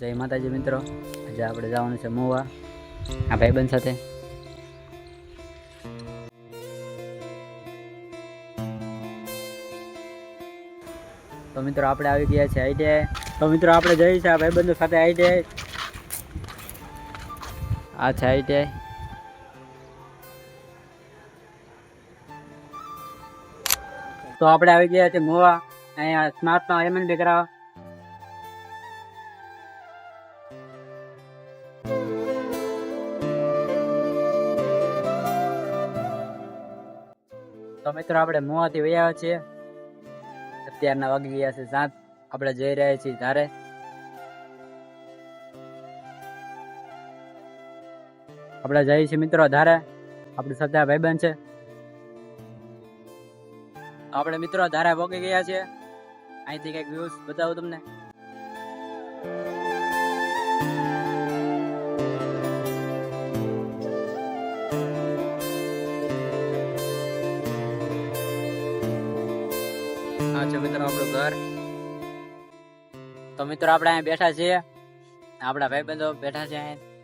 જય માતાજી મિત્રો, આજે આપણે જવાનું છે મોવા આ ભાઈબંધ સાથે. તો મિત્રો આપણે આવી ગયા છે આઈટીઆઈ. તો મિત્રો આપણે જઈએ છીએ આ ભાઈબંધો સાથે આઈટીઆઈ. આ છે આઈટીઆઈ. તો આપણે આવી ગયા છે મોવા, અહીંયા સ્માર્ટમાં એમએનબી કરાવવા. તો મિત્રો આપણે મોવાથી વયા છીએ. અત્યારના વાગી ગયા છે 7. આપણે જઈ રહ્યા છીએ ધારે. આપણે જઈએ છીએ મિત્રો ધારે. આપણી સાથે આ ભાઈબંધ છે. આપણે મિત્રો ધારે પહોંચી ગયા છીએ. અહીંથી કંઈક વ્યૂઝ બતાવું તમને. આ છે મિત્રો આપણું ઘર. તો મિત્રો આપણે અહીંયા બેઠા છીએ, આપણા ભાઈબંધો બેઠા છે અહીંયા.